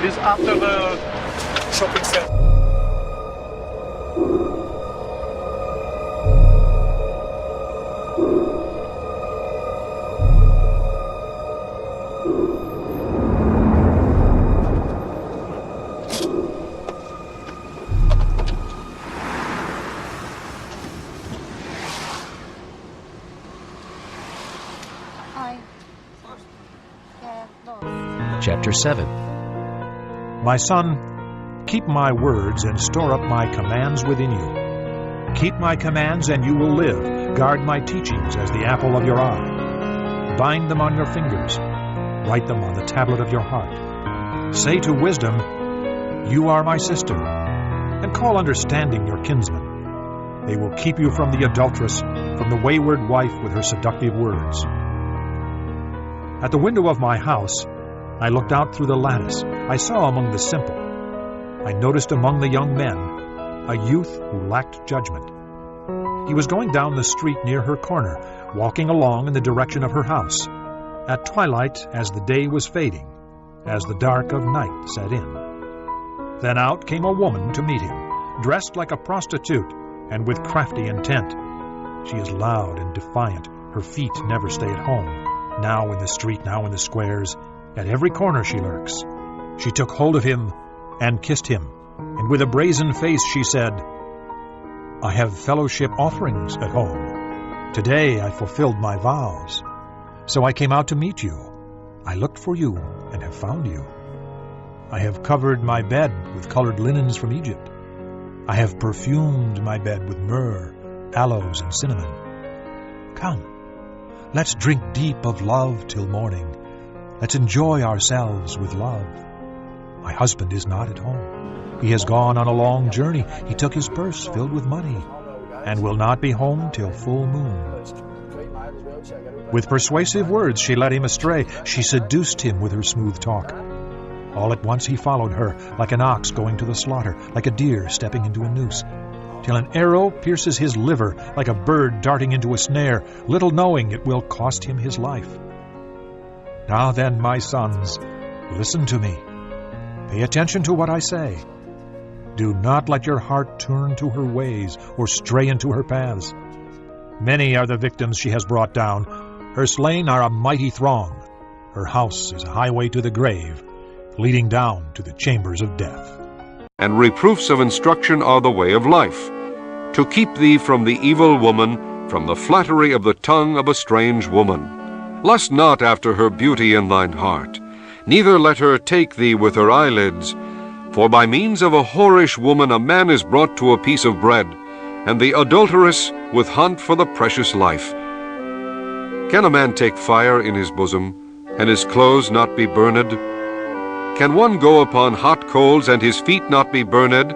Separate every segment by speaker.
Speaker 1: This after the shopping center.
Speaker 2: Chapter 7.
Speaker 3: My son, keep my words and store up my commands within you. Keep my commands and you will live. Guard my teachings as the apple of your eye. Bind them on your fingers. Write them on the tablet of your heart. Say to wisdom, you are my sister, and call understanding your kinsman. They will keep you from the adulteress, from the wayward wife with her seductive words. At the window of my house, I looked out through the lattice. I saw among the simple. I noticed among the young men a youth who lacked judgment. He was going down the street near her corner, walking along in the direction of her house. At twilight, as the day was fading, as the dark of night set in. Then out came a woman to meet him, dressed like a prostitute and with crafty intent. She is loud and defiant. Her feet never stay at home. Now in the street, now in the squares. At every corner she lurks. She took hold of him and kissed him, and with a brazen face she said, I have fellowship offerings at home. Today I fulfilled my vows. So I came out to meet you. I looked for you and have found you. I have covered my bed with colored linens from Egypt. I have perfumed my bed with myrrh, aloes, and cinnamon. Come, let's drink deep of love till morning. Let's enjoy ourselves with love. My husband is not at home. He has gone on a long journey. He took his purse filled with money and will not be home till full moon. With persuasive words she led him astray. She seduced him with her smooth talk. All at once he followed her, like an ox going to the slaughter, like a deer stepping into a noose, till an arrow pierces his liver, like a bird darting into a snare, little knowing it will cost him his life. Now then, my sons, listen to me. Pay attention to what I say. Do not let your heart turn to her ways or stray into her paths. Many are the victims she has brought down. Her slain are a mighty throng. Her house is a highway to the grave, leading down to the chambers of death.
Speaker 4: And reproofs of instruction are the way of life, to keep thee from the evil woman, from the flattery of the tongue of a strange woman. Lust not after her beauty in thine heart, neither let her take thee with her eyelids. For by means of a whorish woman a man is brought to a piece of bread, and the adulteress with hunt for the precious life. Can a man take fire in his bosom, and his clothes not be burned? Can one go upon hot coals, and his feet not be burned?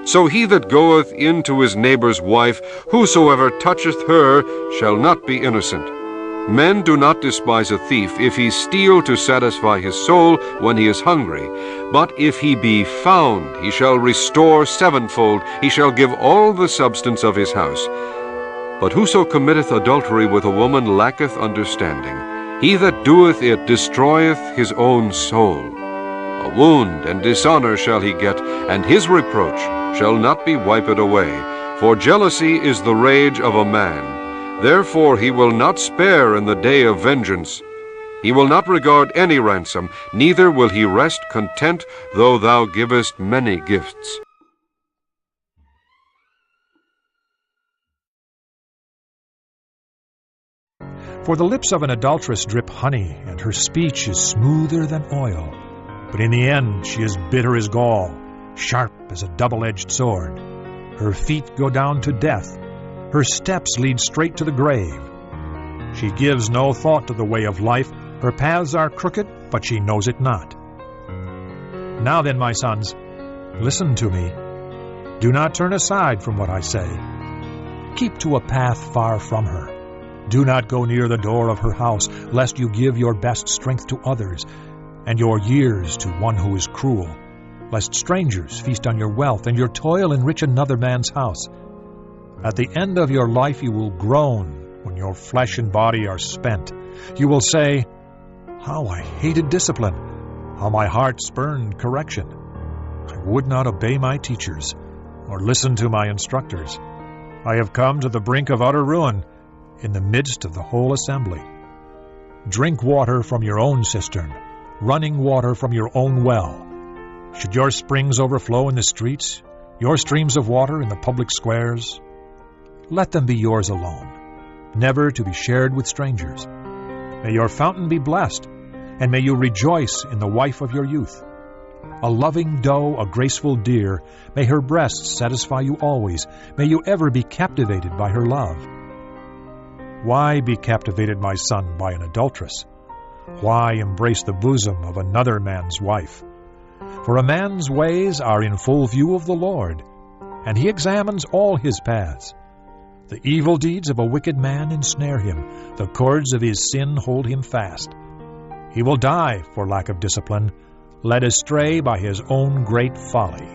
Speaker 4: So he that goeth in to his neighbor's wife, whosoever toucheth her, shall not be innocent. Men do not despise a thief if he steal to satisfy his soul when he is hungry. But if he be found, he shall restore sevenfold. He shall give all the substance of his house. But whoso committeth adultery with a woman lacketh understanding. He that doeth it destroyeth his own soul. A wound and dishonor shall he get, and his reproach shall not be wiped away. For jealousy is the rage of a man. Therefore he will not spare in the day of vengeance. He will not regard any ransom, neither will he rest content, though thou givest many gifts.
Speaker 3: For the lips of an adulteress drip honey, and her speech is smoother than oil. But in the end she is bitter as gall, sharp as a double-edged sword. Her feet go down to death. Her steps lead straight to the grave. She gives no thought to the way of life. Her paths are crooked, but she knows it not. Now then, my sons, listen to me. Do not turn aside from what I say. Keep to a path far from her. Do not go near the door of her house, lest you give your best strength to others, and your years to one who is cruel, lest strangers feast on your wealth, and your toil enrich another man's house. At the end of your life you will groan when your flesh and body are spent. You will say, how I hated discipline! How my heart spurned correction. I would not obey my teachers, or listen to my instructors. I have come to the brink of utter ruin, in the midst of the whole assembly. Drink water from your own cistern, running water from your own well. Should your springs overflow in the streets, your streams of water in the public squares? Let them be yours alone, never to be shared with strangers. May your fountain be blessed, and may you rejoice in the wife of your youth. A loving doe, a graceful deer, may her breasts satisfy you always. May you ever be captivated by her love. Why be captivated, my son, by an adulteress? Why embrace the bosom of another man's wife? For a man's ways are in full view of the Lord, and he examines all his paths. The evil deeds of a wicked man ensnare him. The cords of his sin hold him fast. He will die for lack of discipline, led astray by his own great folly.